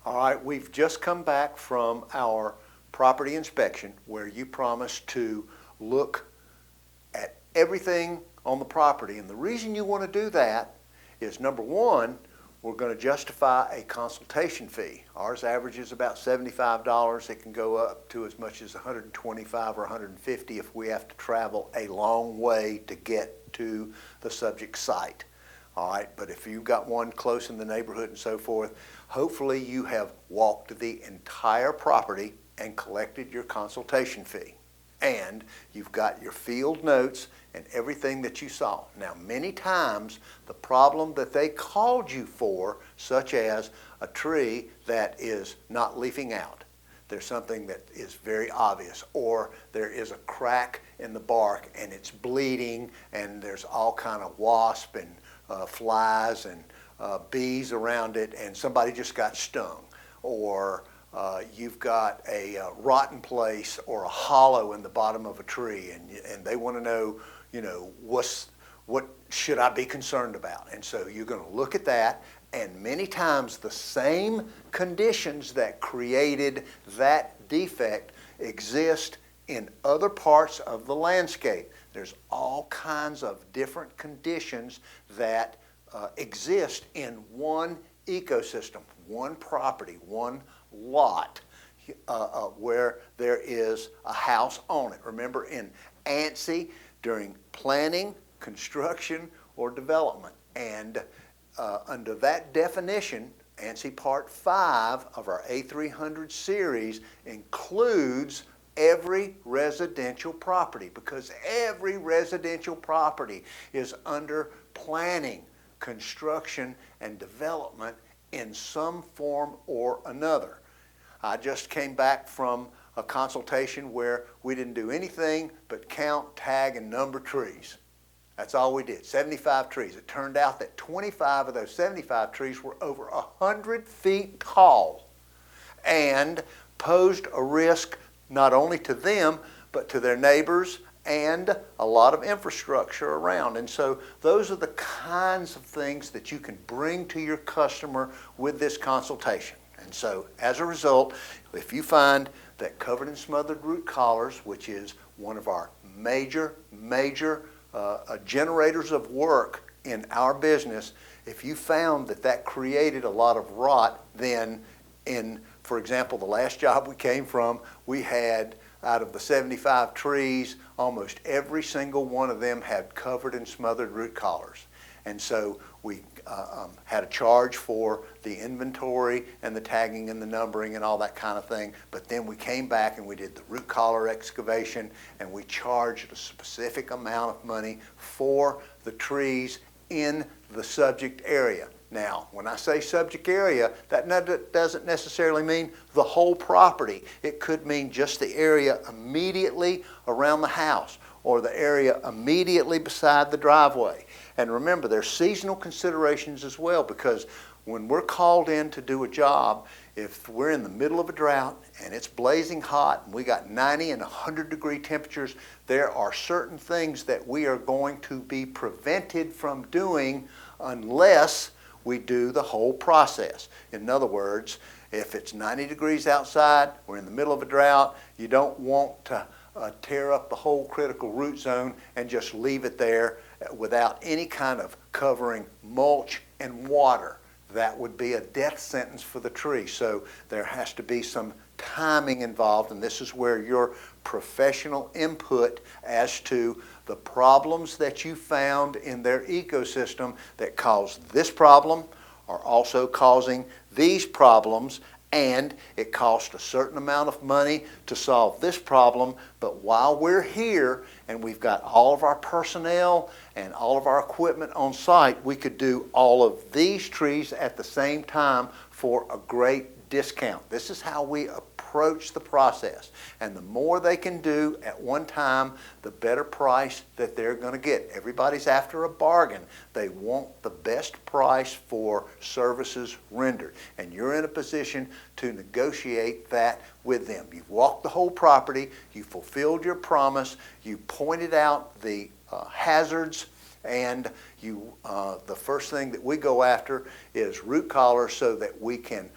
All right, we've just come back from our property inspection where you promised to look at everything on the property. And the reason you want to do that is, number one, we're going to justify a consultation fee. Ours averages about $75. It can go up to as much as $125 or $150 if we have to travel a long way to get to the subject site. All right, but if you've got one close in the neighborhood and so forth, hopefully you have walked the entire property and collected your consultation fee. And you've got your field notes and everything that you saw. Now, many times the problem that they called you for, such as a tree that is not leafing out, there's something that is very obvious, or there is a crack in the bark and it's bleeding and there's all kind of wasp and flies and bees around it, and somebody just got stung, or you've got a rotten place or a hollow in the bottom of a tree, and they want to know, what should I be concerned about? And so you're going to look at that, and many times the same conditions that created that defect exist in other parts of the landscape. There's all kinds of different conditions that exist in one ecosystem, one property, one lot where there is a house on it. Remember, in ANSI, during planning, construction, or development, and under that definition, ANSI Part 5 of our A300 series includes every residential property, because every residential property is under planning, construction, and development in some form or another. I just came back from a consultation where we didn't do anything but count, tag, and number trees. That's all we did, 75 trees. It turned out that 25 of those 75 trees were over 100 feet tall and posed a risk not only to them, but to their neighbors and a lot of infrastructure around. And so those are the kinds of things that you can bring to your customer with this consultation. And so as a result, if you find that covered and smothered root collars, which is one of our major generators of work in our business, if you found that created a lot of rot, then for example, the last job we came from, we had, out of the 75 trees, almost every single one of them had covered and smothered root collars. And so we had a charge for the inventory and the tagging and the numbering and all that kind of thing. But then we came back and we did the root collar excavation, and we charged a specific amount of money for the trees in the subject area. Now, when I say subject area, that doesn't necessarily mean the whole property. It could mean just the area immediately around the house or the area immediately beside the driveway. And remember, there's seasonal considerations as well, because when we're called in to do a job, if we're in the middle of a drought and it's blazing hot and we got 90 and 100-degree temperatures, there are certain things that we are going to be prevented from doing unless we do the whole process. In other words, if it's 90 degrees outside, we're in the middle of a drought, you don't want to tear up the whole critical root zone and just leave it there without any kind of covering, mulch, and water. That would be a death sentence for the tree. So there has to be some timing involved, and this is where your professional input as to the problems that you found in their ecosystem that caused this problem are also causing these problems, and it costs a certain amount of money to solve this problem. But while we're here and we've got all of our personnel and all of our equipment on site, we could do all of these trees at the same time for a great discount. This is how we approach the process. And the more they can do at one time, the better price that they're going to get. Everybody's after a bargain. They want the best price for services rendered. And you're in a position to negotiate that with them. You've walked the whole property. You fulfilled your promise. You pointed out the hazards. And the first thing that we go after is root collars so that we can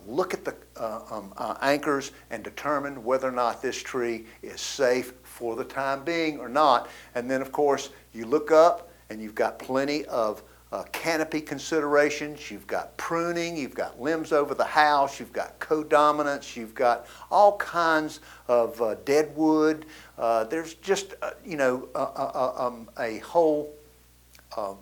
look at the anchors and determine whether or not this tree is safe for the time being or not. And then, of course, you look up and you've got plenty of canopy considerations. You've got pruning, you've got limbs over the house, you've got codominance, you've got all kinds of dead wood. There's just, a whole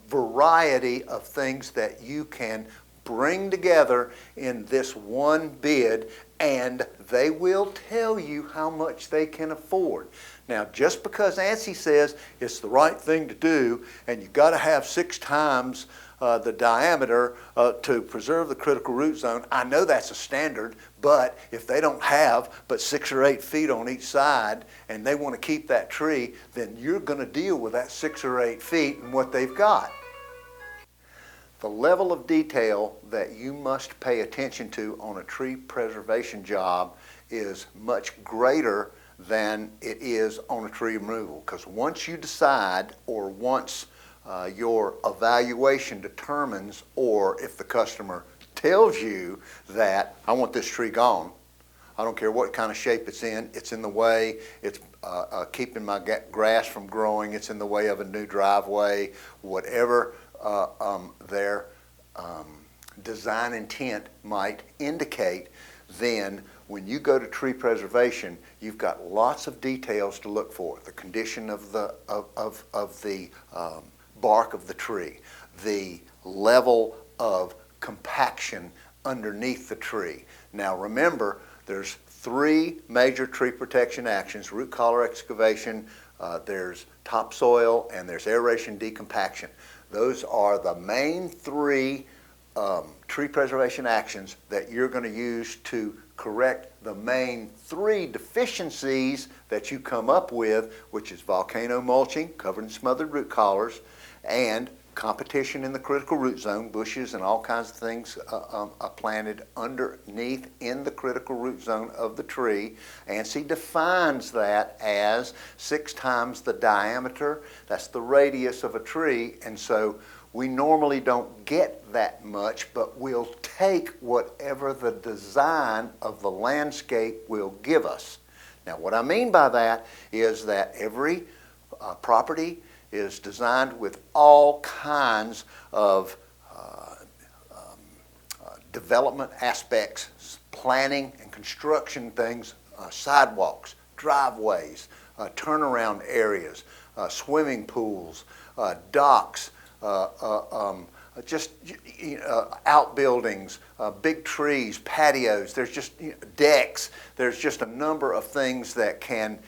variety of things that you can bring together in this one bid, and they will tell you how much they can afford. Now, just because ANSI says it's the right thing to do and you've got to have 6 times the diameter to preserve the critical root zone, I know that's a standard, but if they don't have but 6 or 8 feet on each side and they want to keep that tree, then you're going to deal with that 6 or 8 feet and what they've got. The level of detail that you must pay attention to on a tree preservation job is much greater than it is on a tree removal, because once you decide, or once your evaluation determines, or if the customer tells you that I want this tree gone, I don't care what kind of shape it's in the way, it's keeping my grass from growing, it's in the way of a new driveway, whatever their design intent might indicate, then when you go to tree preservation, you've got lots of details to look for. The condition of the bark of the tree, the level of compaction underneath the tree. Now remember, there's 3 major tree protection actions: root collar excavation, there's topsoil, and there's aeration decompaction. Those are the main 3 tree preservation actions that you're going to use to correct the main 3 deficiencies that you come up with, which is volcano mulching, covered and smothered root collars, and competition in the critical root zone, bushes and all kinds of things planted underneath in the critical root zone of the tree. ANSI defines that as 6 times the diameter. That's the radius of a tree, and so we normally don't get that much, but we'll take whatever the design of the landscape will give us. Now, what I mean by that is that every property is designed with all kinds of development aspects, planning and construction things, sidewalks, driveways, turnaround areas, swimming pools, docks, outbuildings, big trees, patios. There's just decks. There's just a number of things that can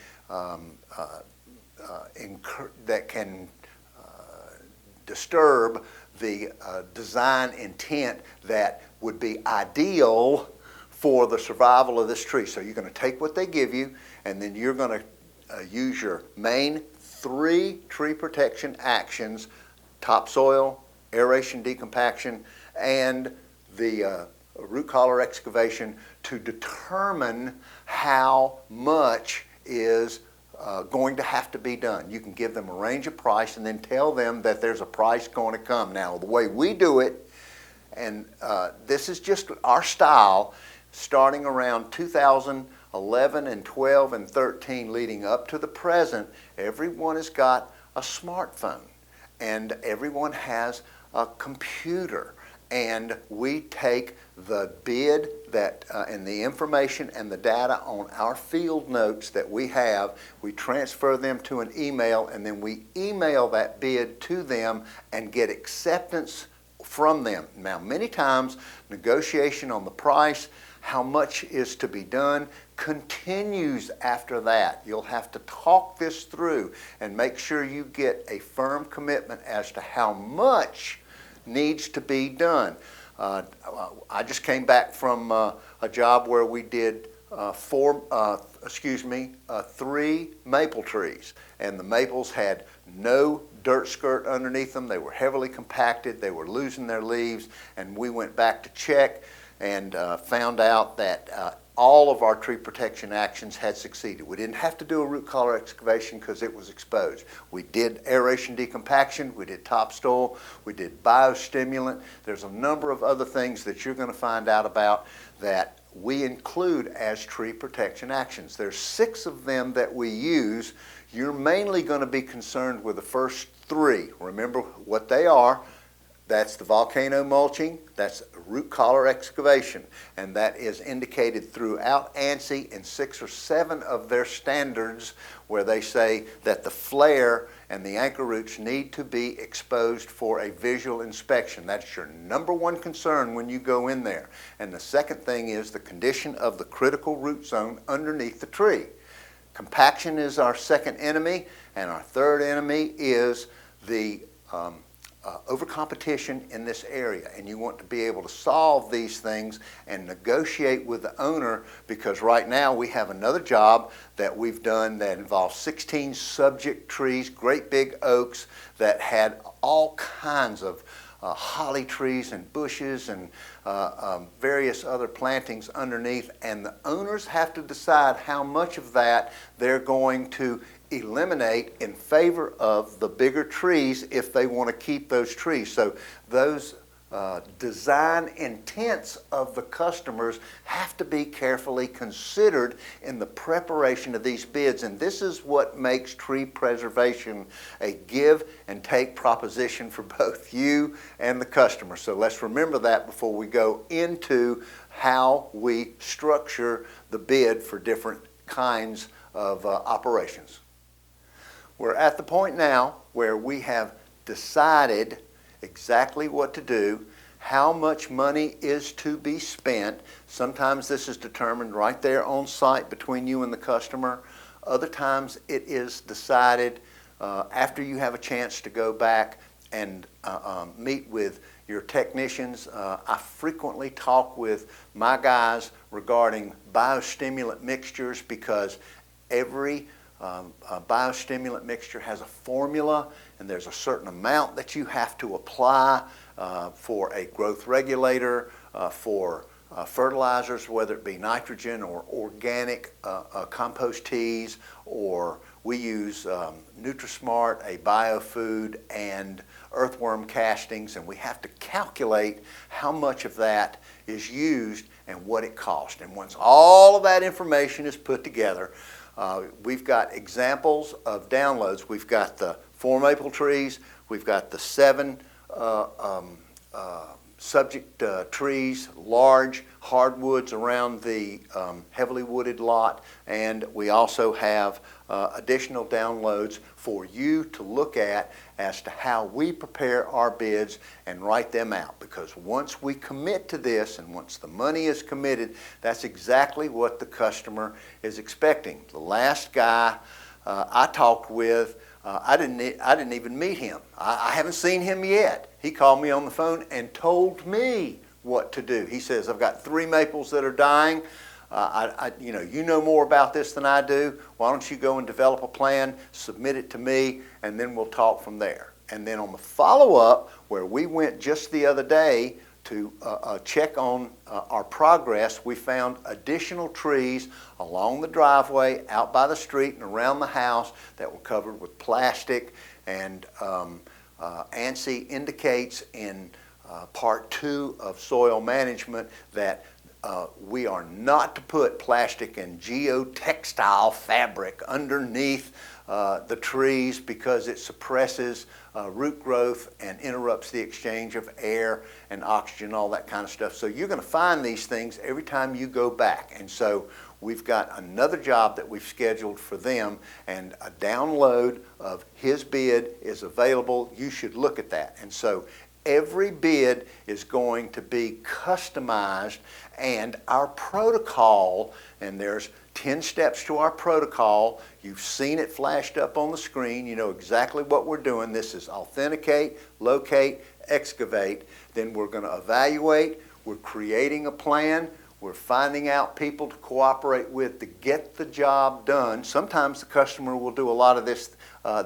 disturb the design intent that would be ideal for the survival of this tree. So you're going to take what they give you, and then you're going to use your main 3 tree protection actions: topsoil, aeration decompaction, and the root collar excavation, to determine how much is going to have to be done. You can give them a range of price and then tell them that there's a price going to come. Now, the way we do it, and this is just our style, starting around 2011 and 12 and 13 leading up to the present, everyone has got a smartphone and everyone has a computer. And we take the bid that and the information and the data on our field notes that we have, we transfer them to an email, and then we email that bid to them and get acceptance from them. Now, many times, negotiation on the price, how much is to be done, continues after that. You'll have to talk this through and make sure you get a firm commitment as to how much needs to be done. I just came back from a job where we did 3 maple trees, and the maples had no dirt skirt underneath them. They were heavily compacted. They were losing their leaves, and we went back to check and found out that all of our tree protection actions had succeeded. We didn't have to do a root collar excavation because it was exposed. We did aeration decompaction, we did topsoil, we did biostimulant. There's a number of other things that you're going to find out about that we include as tree protection actions. There's 6 of them that we use. You're mainly going to be concerned with the first 3. Remember what they are. That's the volcano mulching, that's root collar excavation, and that is indicated throughout ANSI in 6 or 7 of their standards where they say that the flare and the anchor roots need to be exposed for a visual inspection. That's your number 1 concern when you go in there. And the second thing is the condition of the critical root zone underneath the tree. Compaction is our second enemy, and our third enemy is the over competition in this area, and you want to be able to solve these things and negotiate with the owner, because right now we have another job that we've done that involves 16 subject trees, great big oaks that had all kinds of holly trees and bushes and various other plantings underneath, and the owners have to decide how much of that they're going to eliminate in favor of the bigger trees if they want to keep those trees. So those design intents of the customers have to be carefully considered in the preparation of these bids, and this is what makes tree preservation a give and take proposition for both you and the customer. So let's remember that before we go into how we structure the bid for different kinds of operations. We're at the point now where we have decided exactly what to do, how much money is to be spent. Sometimes this is determined right there on site between you and the customer. Other times it is decided after you have a chance to go back and meet with your technicians. I frequently talk with my guys regarding biostimulant mixtures because every a biostimulant mixture has a formula, and there's a certain amount that you have to apply for a growth regulator, for fertilizers, whether it be nitrogen or organic compost teas, or we use NutriSmart, a biofood, and earthworm castings, and we have to calculate how much of that is used and what it costs. And once all of that information is put together, we've got examples of downloads. We've got the 4 maple trees, we've got the 7 subject trees, large hardwoods around the heavily wooded lot, and we also have additional downloads for you to look at as to how we prepare our bids and write them out. Because once we commit to this and once the money is committed, that's exactly what the customer is expecting. The last guy I talked with, I didn't even meet him. I haven't seen him yet. He called me on the phone and told me what to do. He says, I've got 3 maples that are dying. You know more about this than I do. Why don't you go and develop a plan, submit it to me, and then we'll talk from there. And then on the follow-up, where we went just the other day to check on our progress, we found additional trees along the driveway, out by the street, and around the house that were covered with plastic. And ANSI indicates in Part 2 of soil management that we are not to put plastic and geotextile fabric underneath the trees because it suppresses root growth and interrupts the exchange of air and oxygen, all that kind of stuff. So you're going to find these things every time you go back. And so we've got another job that we've scheduled for them, and a download of his bid is available. You should look at that. And so every bid is going to be customized, and our protocol, and there's 10 steps to our protocol. You've seen it flashed up on the screen. You know exactly what we're doing. This is authenticate, locate, excavate. Then we're going to evaluate. We're creating a plan. We're finding out people to cooperate with to get the job done. Sometimes the customer will do a lot of this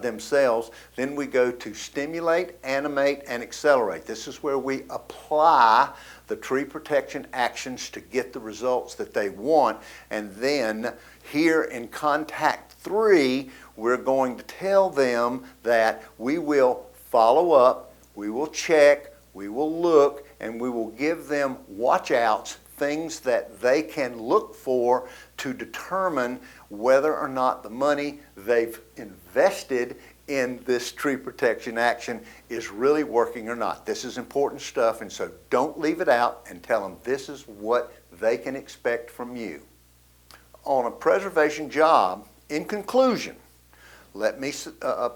themselves. Then we go to stimulate, animate, and accelerate. This is where we apply the tree protection actions to get the results that they want. And then here in contact 3, we're going to tell them that we will follow up, we will check, we will look, and we will give them watch outs, things that they can look for to determine whether or not the money they've invested in this tree protection action is really working or not. This is important stuff, and so don't leave it out, and tell them this is what they can expect from you. On a preservation job, in conclusion, let me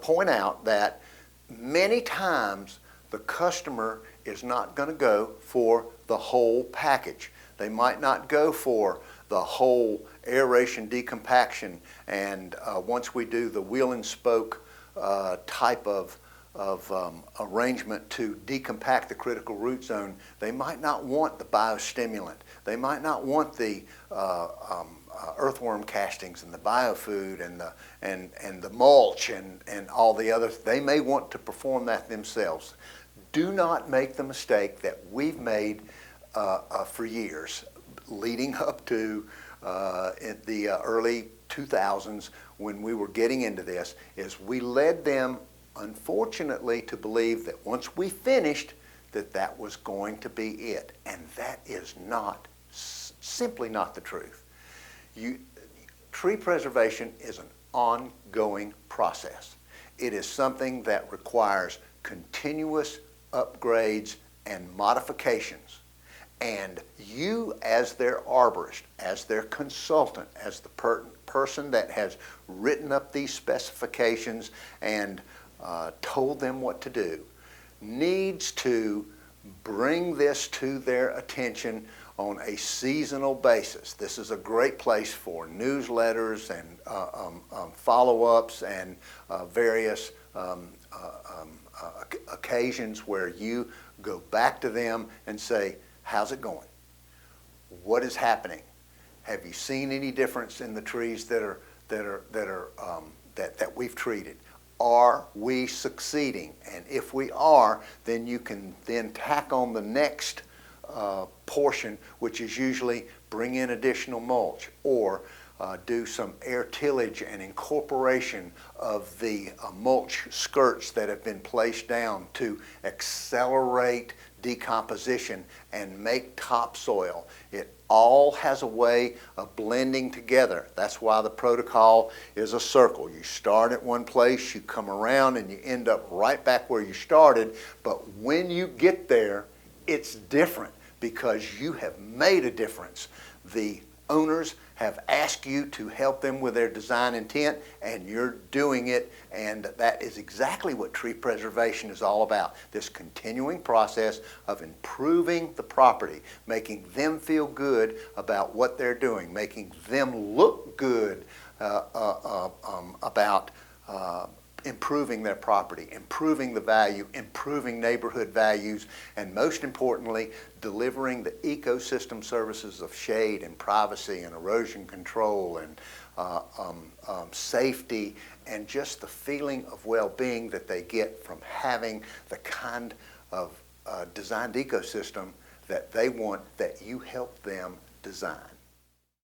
point out that many times the customer is not going to go for the whole package. They might not go for the whole aeration decompaction, and once we do the wheel and spoke type of arrangement to decompact the critical root zone, they might not want the biostimulant. They might not want the earthworm castings and the biofood and the mulch and all the others. They may want to perform that themselves. Do not make the mistake that we've made for years, leading up to in the early 2000s when we were getting into this, is we led them, unfortunately, to believe that once we finished, that was going to be it. And that is not, simply not the truth. Tree preservation is an ongoing process. It is something that requires continuous upgrades and modifications. And you, as their arborist, as their consultant, as the person that has written up these specifications and told them what to do, needs to bring this to their attention on a seasonal basis. This is a great place for newsletters and follow-ups and various occasions where you go back to them and say, how's it going? What is happening? Have you seen any difference in the trees that we've treated? Are we succeeding? And if we are, then you can then tack on the next portion, which is usually bring in additional mulch or do some air tillage and incorporation of the mulch skirts that have been placed down to accelerate decomposition and make topsoil. It all has a way of blending together. That's why the protocol is a circle. You start at one place, you come around, and you end up right back where you started. But when you get there, it's different because you have made a difference. The owners have asked you to help them with their design intent, and you're doing it, and that is exactly what tree preservation is all about. This continuing process of improving the property, making them feel good about what they're doing, making them look good about improving their property, improving the value, improving neighborhood values, and most importantly, delivering the ecosystem services of shade and privacy and erosion control and safety, and just the feeling of well-being that they get from having the kind of designed ecosystem that they want, that you help them design.